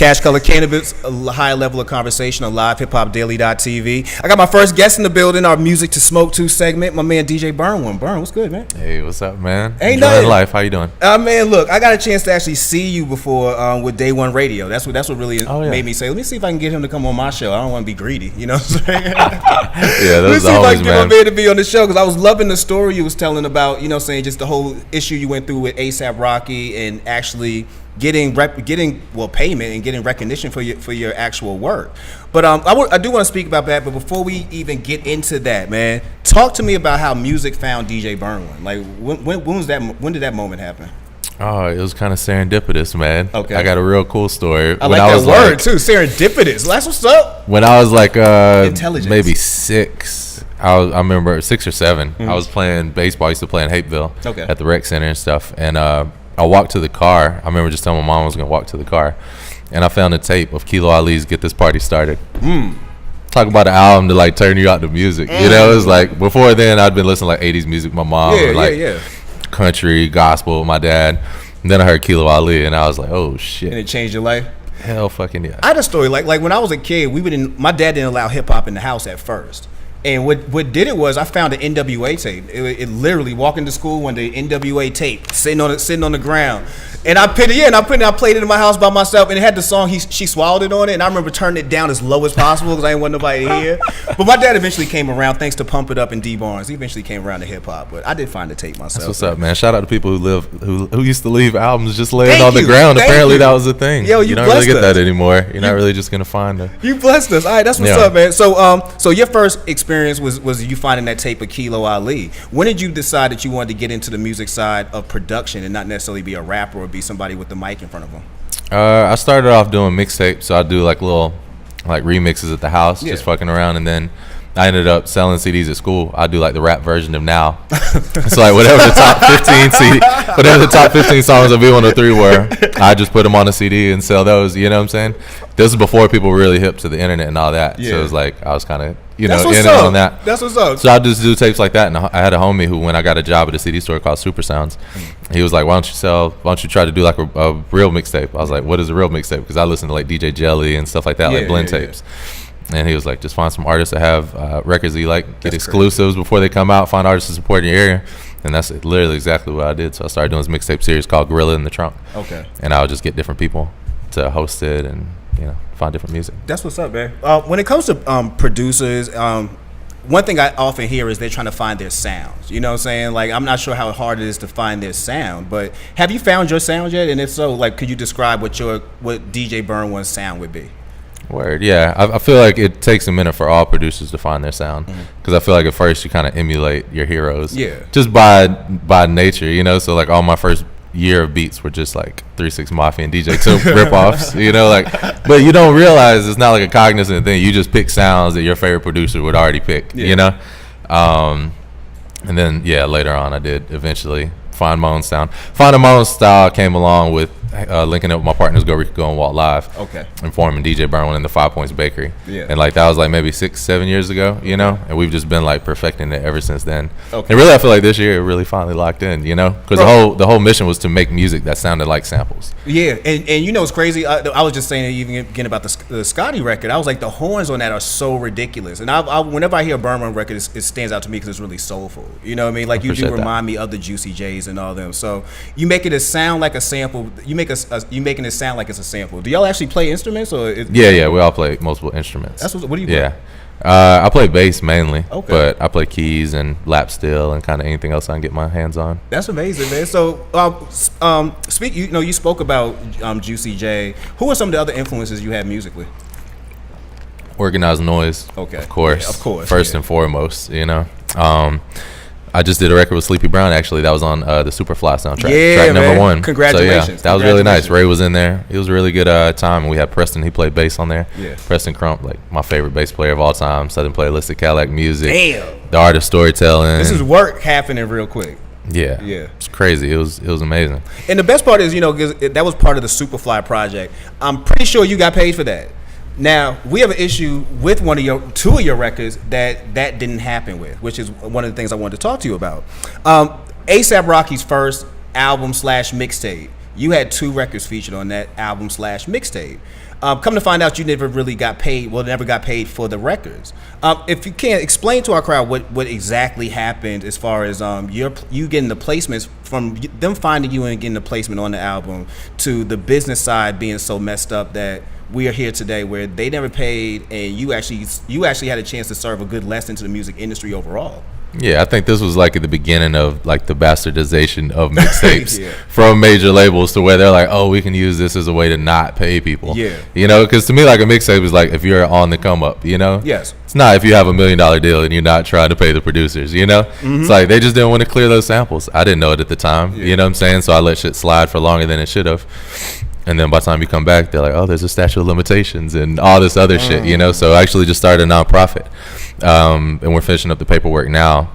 CashColorCannabis, a high level of conversation on LivehiphopDaily.tv. I got my first guest in the building, our Music to Smoke To segment, my man DJ Burn. Burn, what's good, man? Hey, what's up, man? Ain't Enjoying nothing. life. How you doing? Man, look, I got a chance to actually see you before with Day One Radio. That's what really made me say, let me see if I can get him to come on my show. I don't want to be greedy, you know what I'm saying? Yeah, Let's that's see if I always, can get man. my man to be on the show, because I was loving the story you was telling about, you know, saying just the whole issue you went through with A$AP Rocky and actually getting payment and getting recognition for your actual work. But I do want to speak about that. But before we even get into that, man, talk to me about how music found DJ Burnwin. Like when did that moment happen? Oh, it was kind of serendipitous, man. Okay. I got a real cool story. I like that word too, serendipitous. That's what's up. When I was like Intelligence. maybe 6, I remember 6 or 7. I was playing baseball. I used to play in Hapeville at the rec center and stuff. And I walked to the car. I remember just telling my mom I was going to walk to the car. And I found a tape of Kilo Ali's Get This Party Started. Talk about an album to like turn you out to music. You know, it was like before then I'd been listening to like 80s music. My mom country, gospel, my dad. And then I heard Kilo Ali and I was like, oh shit. And it changed your life? Hell fucking yeah. I had a story like when I was a kid, my dad didn't allow hip hop in the house at first. And what did it was I found an NWA tape. It literally walking to school one day, NWA tape sitting on the ground, and I played it in my house by myself, and it had the song She Swallowed It on it, and I remember turning it down as low as possible because I didn't want nobody to hear. But my dad eventually came around, thanks to Pump It Up and D Barnes. He eventually came around to hip hop, but I did find the tape myself. That's what's up, man. Shout out to people who used to leave albums just laying on the ground. Apparently that was a thing. Yo, you don't really get that anymore. You're not really just gonna find it. You blessed us. All right, that's what's up, man. So your first experience was you finding that tape of Kilo Ali. When did you decide that you wanted to get into the music side of production and not necessarily be a rapper or be somebody with the mic in front of them? I started off doing mixtapes, so I do like little remixes at the house, just fucking around, and then I ended up selling CDs at school. I do like the rap version of Now. So like whatever the top 15 songs of V103 were, I just put them on a CD and sell those. You know what I'm saying? This is before people were really hip to the internet and all that. So it was like I was kind of in on that. That's what's up. So I just do tapes like that, and I had a homie who, when I got a job at a CD store called Super Sounds, he was like, why don't you try to do like a real mixtape? I was like, what is a real mixtape? Because I listen to like DJ Jelly and stuff like that, like blend tapes. And he was like, just find some artists that have records that you like, get exclusives before they come out, find artists to support in your area. And that's literally exactly what I did. So I started doing this mixtape series called Gorilla in the Trunk. Okay. And I would just get different people to host it and, find different music. That's what's up, man. When it comes to producers, one thing I often hear is they're trying to find their sounds. You know what I'm saying? Like, I'm not sure how hard it is to find their sound, but have you found your sound yet? And if so, like, could you describe what DJ Burnwin's sound would be? Word, yeah. I feel like it takes a minute for all producers to find their sound, because I feel like at first you kind of emulate your heroes, just by nature, So like all my first year of beats were just like 3 6 Mafia and DJ Toop ripoffs, but you don't realize it's not like a cognizant thing. You just pick sounds that your favorite producer would already pick, and then later on I did eventually find my own sound. Finding my own style came along with linking up with my partners Go Rico and Walt Live, and forming DJ Burnwin in the 5 Points Bakery, and like that was like maybe 6-7 years ago, and we've just been like perfecting it ever since then. And really, I feel like this year it really finally locked in, because the whole mission was to make music that sounded like samples. And it's crazy. I was just saying even again about the Scotty record. I was like, the horns on that are so ridiculous, and I whenever I hear a Burnwin record, it stands out to me because it's really soulful. You know what I mean? Like, you do remind me of the Juicy J's and all them. So you make it sound like a sample. You making it sound like it's a sample. Do y'all actually play instruments or? Yeah, we all play multiple instruments. What do you play? I play bass mainly, but I play keys and lap steel and kind of anything else I can get my hands on. That's amazing, man. So, you spoke about Juicy J. Who are some of the other influences you had musically? Organized Noise, of course, first and foremost. I just did a record with Sleepy Brown, actually. That was on the Superfly soundtrack. Track number 1. Congratulations. So, that was really nice. Ray was in there. It was a really good time. And we had Preston. He played bass on there. Preston Crump, like my favorite bass player of all time. Southern Playlist of Cadillac Music. The art of storytelling. This is work happening real quick. Yeah. It's crazy. It was amazing. And the best part is, because that was part of the Superfly project. I'm pretty sure you got paid for that. Now, we have an issue with two of your records that didn't happen with, which is one of the things I wanted to talk to you about. A$AP Rocky's first album / mixtape you had 2 records featured on that album / mixtape. Come to find out, you never really got paid. Well, never got paid for the records. If you can explain to our crowd what exactly happened as far as you getting the placements, from them finding you and getting the placement on the album, to the business side being so messed up that we are here today, where they never paid, and you actually had a chance to serve a good lesson to the music industry overall. Yeah, I think this was like at the beginning of like the bastardization of mixtapes Yeah. from major labels, to where they're like, oh, we can use this as a way to not pay people. Yeah. You know, because to me, like a mixtape is like if you're on the come up, you know? Yes. It's not if you have $1 million deal and you're not trying to pay the producers, you know? It's like they just didn't want to clear those samples. I didn't know it at the time, you know what I'm saying? So I let shit slide for longer than it should have. And then by the time you come back, they're like, oh, there's a statute of limitations and all this other shit, you know? So I actually just started a nonprofit. And we're finishing up the paperwork now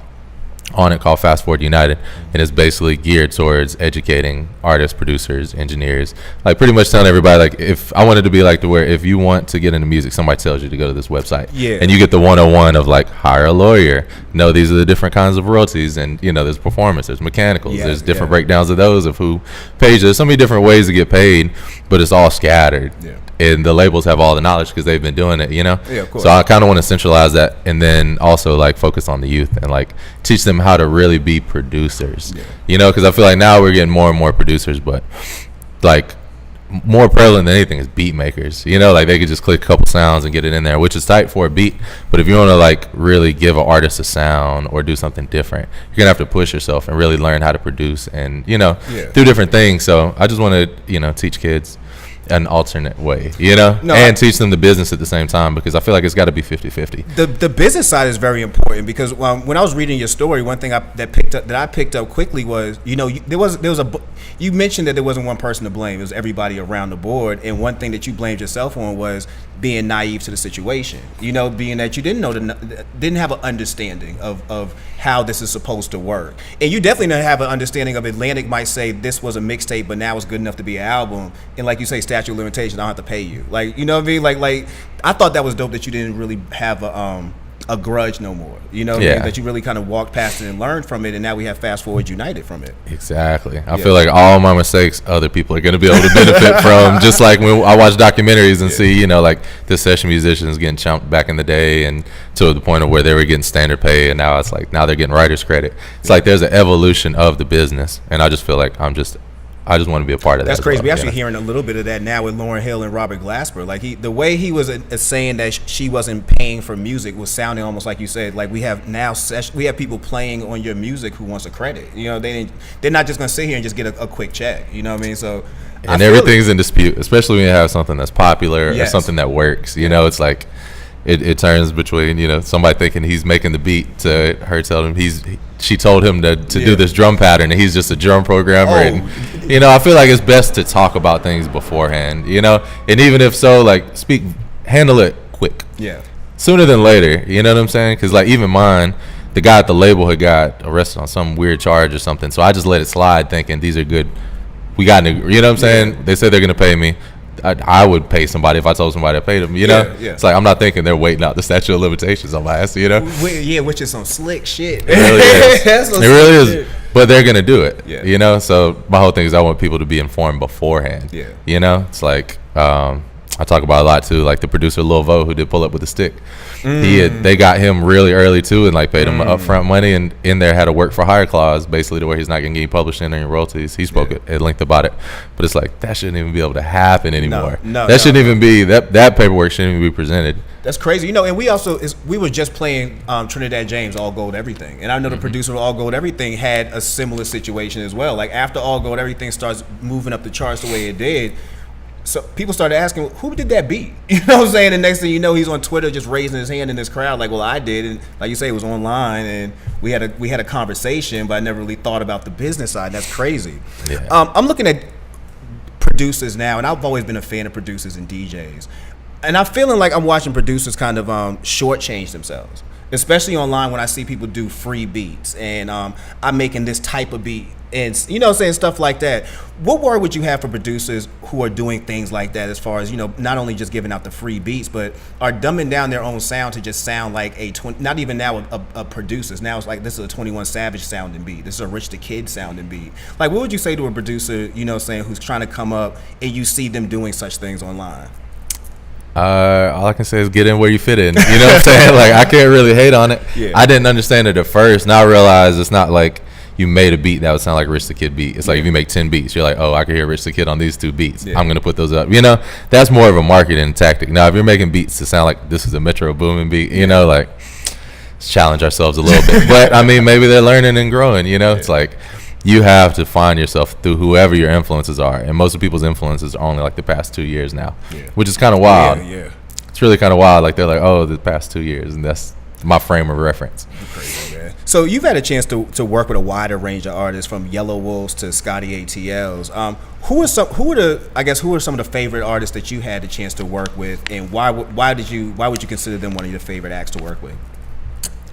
on it, called Fast Forward United, and it's basically geared towards educating artists, producers, engineers, like pretty much telling everybody, like, if I wanted to be like to where if you want to get into music, somebody tells you to go to this website, and you get the 101 of like, hire a lawyer, no, these are the different kinds of royalties, and you know, there's performance, there's mechanicals, there's different breakdowns of those, of who pays. There's so many different ways to get paid, but it's all scattered. And the labels have all the knowledge because they've been doing it, you know? Of course. So I kind of want to centralize that, and then also like focus on the youth and like teach them how to really be producers, you know? Because I feel like now we're getting more and more producers, but like more prevalent than anything is beat makers, you know? Like they could just click a couple sounds and get it in there, which is tight for a beat. But if you want to like really give an artist a sound or do something different, you're gonna have to push yourself and really learn how to produce and, you know, do different things. So I just want to, you know, teach kids an alternate way, you know, and teach them the business at the same time, because I feel like it's got to be 50-50. The business side is very important, because when I was reading your story, one thing that I picked up quickly was, you know, you mentioned that there wasn't one person to blame. It was everybody around the board, and one thing that you blamed yourself on was being naive to the situation. You know, being that you didn't have an understanding of how this is supposed to work, and you definitely didn't have an understanding of Atlantic might say this was a mixtape, but now it's good enough to be an album, and like you say, statute of limitation, I don't have to pay you. Like, you know what I mean? Like I thought that was dope that you didn't really have a grudge no more. You know what I mean? That you really kind of walked past it and learned from it, and now we have Fast Forward United from it. Exactly. I feel like all my mistakes, other people are going to be able to benefit from. Just like when I watch documentaries and see, you know, like the session musicians getting chumped back in the day, and to the point of where they were getting standard pay, and now it's like, now they're getting writer's credit. It's like there's an evolution of the business, and I just feel like I just want to be a part of that. That's crazy. We're actually hearing a little bit of that now with Lauryn Hill and Robert Glasper. Like the way he was saying that she wasn't paying for music was sounding almost like you said. Like we have now we have people playing on your music who wants a credit. You know, they're not just gonna sit here and just get a quick check. You know what I mean? So and everything's in dispute, especially when you have something that's popular or something that works. You know, it's like it turns between, you know, somebody thinking he's making the beat to her telling him she told him to do this drum pattern, and he's just a drum programmer. And, you know, I feel like it's best to talk about things beforehand, you know, and even if so, like handle it quick. Sooner than later, you know what I'm saying? Because like even mine, the guy at the label had got arrested on some weird charge or something, so I just let it slide thinking these are good. You know what I'm saying? They said they're going to pay me. I would pay somebody if I told somebody I paid them, you know? It's like I'm not thinking they're waiting out the statute of limitations on my ass, you know? Which is some slick shit. It really is. It really is. But they're going to do it, you know? So my whole thing is I want people to be informed beforehand. You know? It's like, I talk about a lot too, like the producer Lil Vo, who did Pull Up With a Stick. They got him really early too, and like paid him upfront money, and in there had a work for hire clause, basically to where he's not gonna get published in any royalties. He spoke at length about it, but it's like that shouldn't even be able to happen anymore. That shouldn't even be that paperwork shouldn't even be presented. That's crazy, you know. And we were just playing Trinidad James, All Gold Everything, and I know the producer of All Gold Everything had a similar situation as well. Like after All Gold Everything starts moving up the charts the way it did, so people started asking, who did that beat? You know what I'm saying? And next thing you know, he's on Twitter just raising his hand in this crowd like, well, I did. And like you say, it was online, and we had a conversation, but I never really thought about the business side. That's crazy. I'm looking at producers now, and I've always been a fan of producers and DJs. And I'm feeling like I'm watching producers kind of shortchange themselves. especially online when I see people do free beats and I'm making this type of beat and saying stuff like that. What word would you have for producers who are doing things like that, as far as not only just giving out the free beats, but are dumbing down their own sound to just sound like not even now a producers. Now it's like, this is a 21 Savage sounding beat, this is a Rich the Kid sounding beat. Like, what would you say to a producer who's trying to come up and you see them doing such things online? All I can say is get in where you fit in. You know what I'm saying? Like, I can't really hate on it. Yeah. I didn't understand it at first. Now I realize it's not like you made a beat that would sound like Rich the Kid beat. It's like, if you make 10 beats, you're like, oh, I can hear Rich the Kid on these 2 beats. Yeah. I'm going to put those up. That's more of a marketing tactic. Now, if you're making beats to sound like this is a Metro Boomin beat, like, let's challenge ourselves a little bit. But, I mean, maybe they're learning and growing, It's like, you have to find yourself through whoever your influences are. And most of people's influences are only like the past 2 years now, which is kind of wild. Yeah. It's really kind of wild. Like, they're like, oh, the past 2 years. And that's my frame of reference. Crazy, man. So you've had a chance to work with a wider range of artists, from Yellow Wolves to Scotty ATLs. Who are some of the favorite artists that you had the chance to work with, and why would you consider them one of your favorite acts to work with?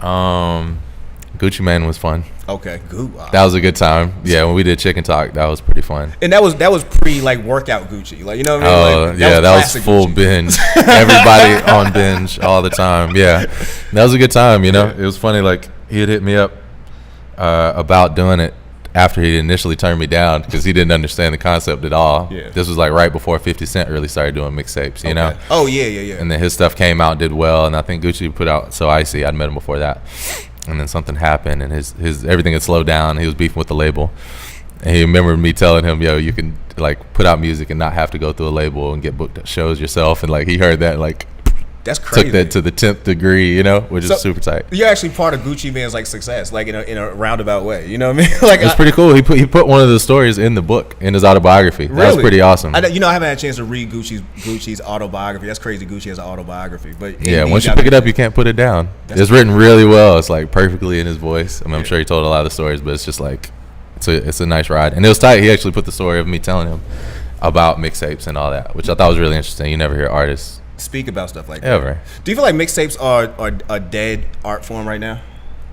Gucci Mane was fun. Okay, good. That was a good time. Yeah, when we did Chicken Talk, that was pretty fun. And that was pre workout Gucci, like, what I mean? Like, that was full Gucci. Binge. Everybody on binge all the time. Yeah, that was a good time. It was funny. Like, he had hit me up about doing it after he initially turned me down because he didn't understand the concept at all. Yeah. This was like right before 50 Cent really started doing mixtapes. You know? Oh yeah. And then his stuff came out, did well, and I think Gucci put out So Icy. I'd met him before that. And then something happened, and his everything had slowed down. He was beefing with the label, and he remembered me telling him, "Yo, you can like put out music and not have to go through a label and get booked at shows yourself." And like, he heard that, like, that's crazy. Took that to the 10th degree, which is super tight. You're actually part of Gucci Mane's like success, like in a roundabout way. You know what I mean? Like, it's pretty cool. He put one of the stories in the book, in his autobiography. Really? That was pretty awesome. I haven't had a chance to read Gucci's autobiography. That's crazy. Gucci has an autobiography, but yeah, once you pick it up, you can't put it down. It's written really well. It's like perfectly in his voice. I mean, I'm sure he told a lot of the stories, but it's just like it's a nice ride. And it was tight. He actually put the story of me telling him about mixtapes and all that, which I thought was really interesting. You never hear artists speak about stuff like that. Ever. Do you feel like mixtapes are a dead art form right now?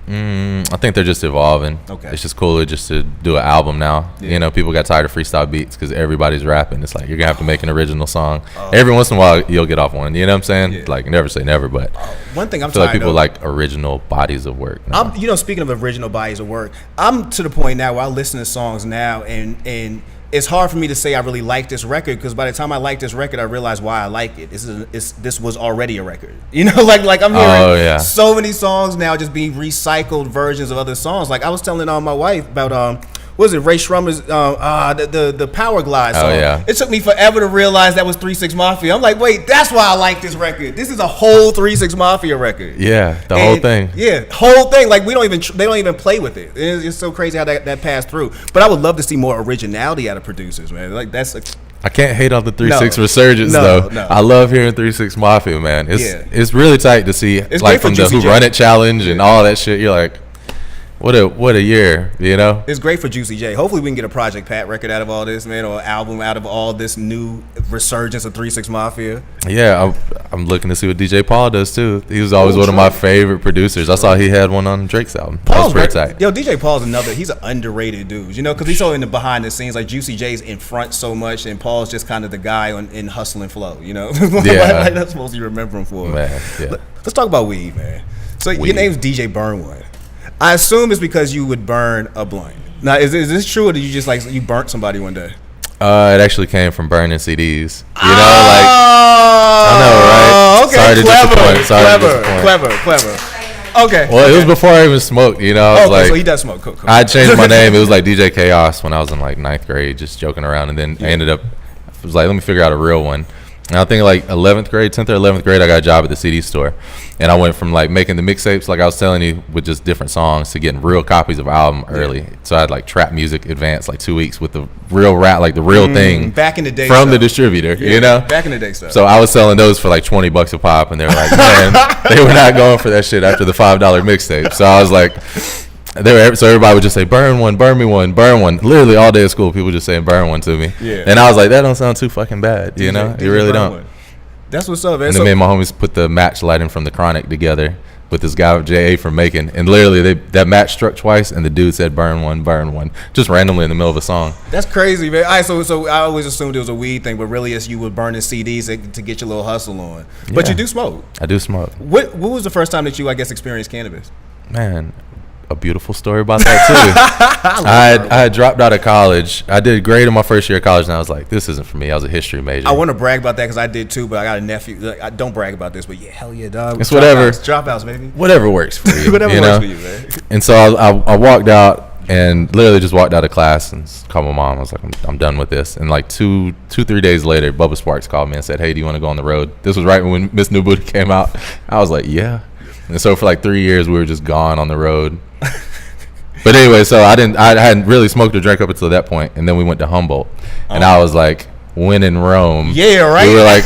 I think they're just evolving. Okay. It's just cooler just to do an album now. Yeah. People got tired of freestyle beats because everybody's rapping. It's like, you're going to have to make an original song. Every once in a while, you'll get off one. You know what I'm saying? Yeah. Like, never say never, but one thing I feel like people like original bodies of work now. Speaking of original bodies of work, I'm to the point now where I listen to songs now and it's hard for me to say I really like this record, because by the time I like this record, I realize why I like it. This was already a record. Like I'm hearing so many songs now just being recycled versions of other songs. Like, I was telling my wife about what was it, Ray Shrummer's the Power Glide song. It took me forever to realize that was 3 6 Mafia. I'm like, wait, that's why I like this record. This is a whole 3 6 Mafia record. Yeah, whole thing. Yeah, whole thing. Like, they don't even play with it. It's so crazy how that passed through. But I would love to see more originality out of producers, man. Like, I can't hate on the 3 6 resurgence though. No. I love hearing 3 6 Mafia, man. It's really tight to see, like, from the Who Run It challenge and all that shit. You're like, what a year, It's great for Juicy J. Hopefully we can get a Project Pat record out of all this, man, or an album out of all this new resurgence of 3 6 Mafia. Yeah, I'm looking to see what DJ Paul does too. He was always one of my favorite producers. I saw he had one on Drake's album. That was pretty tight. Yo, DJ Paul's he's an underrated dude, because he's so in the behind the scenes. Like, Juicy J's in front so much, and Paul's just kind of the guy in Hustle and Flow, Yeah. Like, that's supposed to remember him for. Man, yeah. Let's talk about weed, man. So your name's DJ Burn One. I assume it's because you would burn a blunt. Now, is this true, or did you just you burnt somebody one day? It actually came from burning CDs. I know, right? Okay, Sorry to disappoint. Clever. Okay. Well, it was before I even smoked. I was so he does smoke. Cool. I changed my name. It was like DJ Chaos when I was in like 9th grade, just joking around, and then I ended up. It was like, let me figure out a real one. And I think like 10th or 11th grade, I got a job at the CD store. And I went from like making the mixtapes, like I was telling you, with just different songs, to getting real copies of album early. So I had like trap music advanced like 2 weeks with the real rap, like the real thing. Back in the day. From the distributor, Back in the day stuff. So I was selling those for like $20 a pop, and they were like, man, they were not going for that shit after the $5 mixtape. So I was like, so everybody would just say, burn one, burn me one, burn one. Literally all day at school, people just saying burn one to me. Yeah. And I was like, that don't sound too fucking bad, You really don't. One. That's what's up, man. And then me and my homies put the match lighting from the Chronic together with this guy J.A. from Macon, and literally that match struck twice, and the dude said burn one, just randomly in the middle of a song. That's crazy, man. All right, so I always assumed it was a weed thing, but really it's you were burning CDs to get your little hustle on. But you do smoke. I do smoke. What was the first time that you, I guess, experienced cannabis? Man, a beautiful story about that too. I had dropped out of college. I did great in my first year of college, and I was like, this isn't for me. I was a history major. I want to brag about that because I did too, but I got a nephew. Like, I don't brag about this, but yeah, hell yeah, dog. It's whatever. Dropouts, baby. Whatever works for you. Whatever you works know? for you, man. And so I walked out and literally just walked out of class and called my mom. I was like, I'm done with this. And like 3 days later, Bubba Sparks called me and said, hey, do you want to go on the road? This was right when Miss New Booty came out. I was like, yeah. And so for like 3 years, we were just gone on the road. But anyway, so I hadn't really smoked or drank up until that point, and then we went to Humboldt, and I was like, when in Rome. Yeah, right. We were like,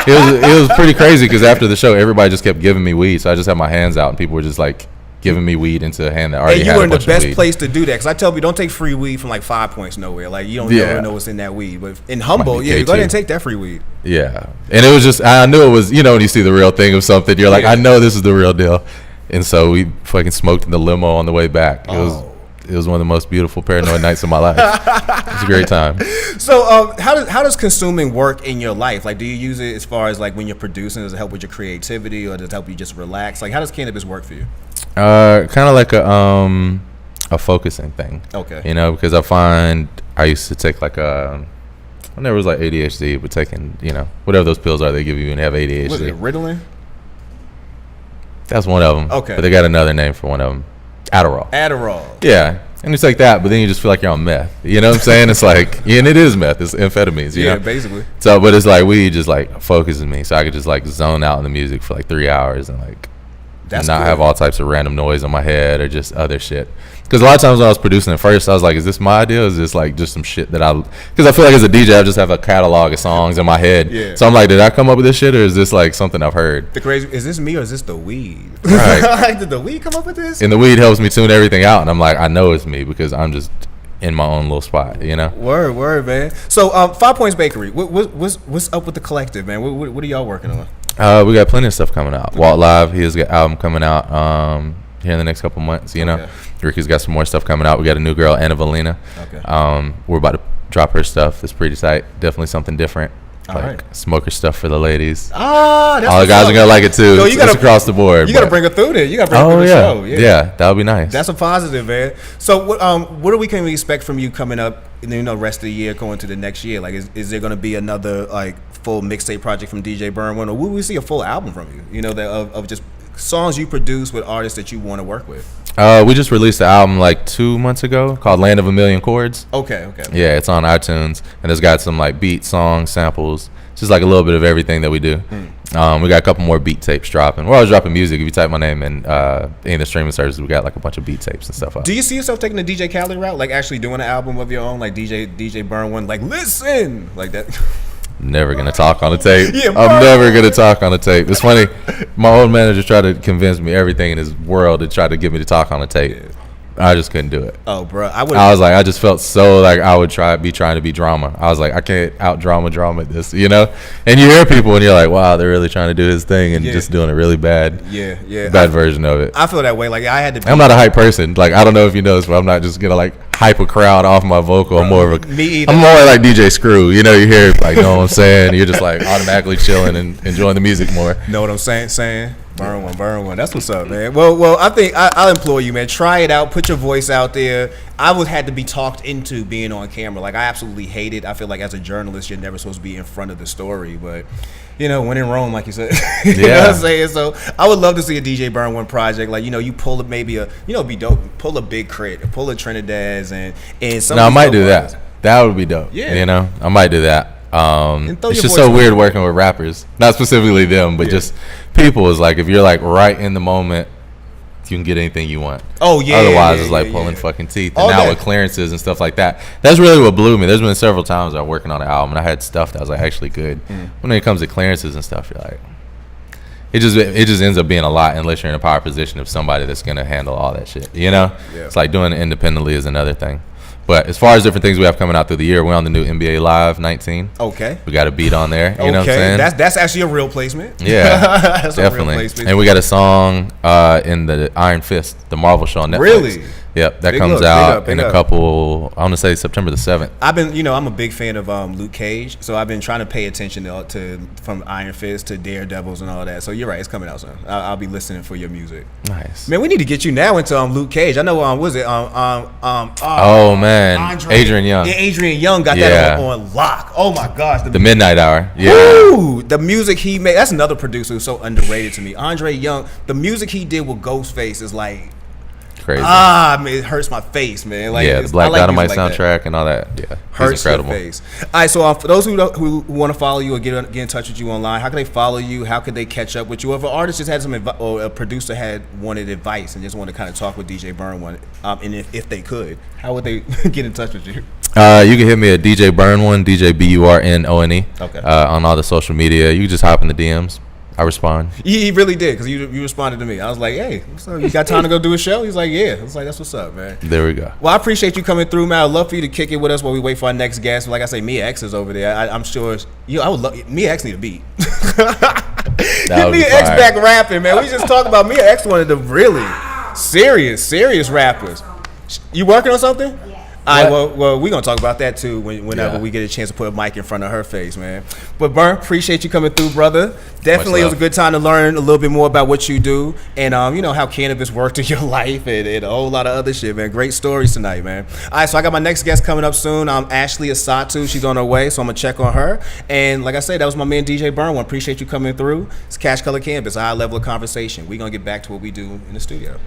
it was pretty crazy because after the show, everybody just kept giving me weed, so I just had my hands out, and people were just like giving me weed into a hand that already had a bunch of weed. And you were in the best place to do that, because I tell people, don't take free weed from like 5 Points nowhere. Like, you don't never know what's in that weed. But in Humboldt, you go ahead and take that free weed. Yeah, and it was just, I knew it was, when you see the real thing of something, you're like, I know this is the real deal. And so we fucking smoked in the limo on the way back. It was one of the most beautiful paranoid nights of my life. It was a great time. So how does consuming work in your life? Like, do you use it as far as like when you're producing? Does it help with your creativity, or does it help you just relax? Like, how does cannabis work for you? Kind of like a focusing thing. Okay. Because I find I used to take like I never was like ADHD, but taking whatever those pills are they give you when you have ADHD. Was it Ritalin? That's one of them. Okay. But they got another name for one of them. Adderall. Yeah. And it's like that, but then you just feel like you're on meth. You know what I'm saying? It's like, and it is meth. It's amphetamines, you know? Basically. So, but it's like weed just like focuses me. So I could just like zone out in the music for like 3 hours and like not have all types of random noise on my head or just other shit. Because a lot of times when I was producing at first, I was like, is this my idea? Or is this like just some shit that because I feel like as a DJ, I just have a catalog of songs in my head. Yeah. So I'm like, did I come up with this shit, or is this like something I've heard? Is this me or is this the weed? Right. Like, did the weed come up with this? And the weed helps me tune everything out. And I'm like, I know it's me because I'm just in my own little spot, Word, man. So 5 Points Bakery, what's up with the collective, man? What are y'all working on? We got plenty of stuff coming out. Walt Live, he has got an album coming out here in the next couple months, Okay. Ricky's got some more stuff coming out. We got a new girl, Anna Valina. Okay. We're about to drop her stuff. It's pretty tight. Definitely something different. Smoker stuff for the ladies. All the guys are gonna like it too. It's across the board. You gotta bring her through there. You gotta bring her through the show. Yeah, that would be nice. That's a positive, man. So what can we expect from you coming up in the rest of the year, going to the next year? Like, is there gonna be another like full mixtape project from DJ Burn One, or will we see a full album from you? Of just songs you produce with artists that you want to work with? We just released the album like 2 months ago called Land of a Million Chords. Okay. Yeah, it's on iTunes, and it's got some like beat, songs, samples, just like a little bit of everything that we do. We got a couple more beat tapes dropping. We're always dropping music. If you type my name in any of the streaming services, we got like a bunch of beat tapes and stuff out. Do you see yourself taking the DJ Khaled route, like actually doing an album of your own, like DJ Burn One, like listen, like that? Never gonna talk on the tape. Yeah, I'm never gonna talk on the tape. It's funny. My old manager tried to convince me everything in his world to try to get me to talk on the tape. Yeah. I just couldn't do it. Oh, bro, I was like, I just felt so like I would be trying to be drama. I was like, I can't out drama this, And you hear people and you're like, wow, they're really trying to do his thing and just doing a really bad, bad version of it. I feel that way. Like I had to. I'm not a hype person. Like I don't know if you know this, but I'm not just gonna like hype a crowd off my vocal. I'm more of a. Me either. I'm more like DJ Screw. You hear like, know what I'm saying? You're just like automatically chilling and enjoying the music more. Know what I'm saying? Burn one. That's what's up, man. Well, I think I'll implore you, man. Try it out. Put your voice out there. I had to be talked into being on camera. Like I absolutely hate it. I feel like as a journalist, you're never supposed to be in front of the story. But when in Rome, like you said, you know what I'm saying. So I would love to see a DJ Burn One project. Like you pull maybe it'd be dope. Pull a Big Crit, pull a Trinidad's, and some. No, I might do that. That would be dope. Yeah. I might do that. It's just so weird working with rappers, not specifically them, but just people. Is like if you're like right in the moment, you can get anything you want. Oh yeah. Otherwise, it's like pulling fucking teeth. And now with clearances and stuff like that, that's really what blew me. There's been several times I'm working on an album and I had stuff that was like actually good. When it comes to clearances and stuff, you're like, it just ends up being a lot unless you're in a power position of somebody that's gonna handle all that shit. It's like doing it independently is another thing. But as far as different things we have coming out through the year, we're on the new NBA Live 19. Okay. We got a beat on there. You know what I'm saying? That's actually a real placement. Yeah, that's definitely. A real placement. And we got a song in the Iron Fist, the Marvel show on Netflix. Really? Yep, that Big comes look, out big in a up. couple. I want to say September the 7th. I'm a big fan of Luke Cage, so I've been trying to pay attention to from Iron Fist to Daredevils and all that. So you're right, it's coming out soon. I'll be listening for your music. Nice. Man, we need to get you now into Luke Cage. I know was it Oh man, Adrian Young. Yeah, Adrian Young got that on lock. Oh my gosh, the Midnight Hour. Yeah. Woo! The music he made. That's another producer who's so underrated to me. Andre Young. The music he did with Ghostface is like crazy. Man, it hurts my face, man. Like, the Black Dynamite music like soundtrack and all that. Yeah, hurts he's incredible. your face. All right, so for those who want to follow you or get in touch with you online, how can they follow you? How could they catch up with you? Or if an artist just had some advice, or a producer had wanted advice and just wanted to kind of talk with DJ Burn and if they could, how would they get in touch with you? You can hit me at DJ Burn1, DJ BURNONE. Okay. On all the social media. You can just hop in the DMs. I respond. He really did, because you responded to me. I was like, hey, what's up? You got time to go do a show? He's like, yeah. I was like, that's what's up, man. There we go. Well, I appreciate you coming through, man. I'd love for you to kick it with us while we wait for our next guest. Like I say, Mia X is over there. I'm sure. I would love Mia X need a beat. Get Mia X back rapping, man. We just talked about Mia X, one of the really serious rappers. You working on something? All right, well, we're going to talk about that, too, whenever we get a chance to put a mic in front of her face, man. But, Burn, appreciate you coming through, brother. Definitely, it was a good time to learn a little bit more about what you do and, how cannabis worked in your life and a whole lot of other shit, man. Great stories tonight, man. All right, so I got my next guest coming up soon. Ashley Asatu. She's on her way, so I'm going to check on her. And, like I said, that was my man, DJ Burn. Appreciate you coming through. It's Cash Color Cannabis, a high level of conversation. We're going to get back to what we do in the studio.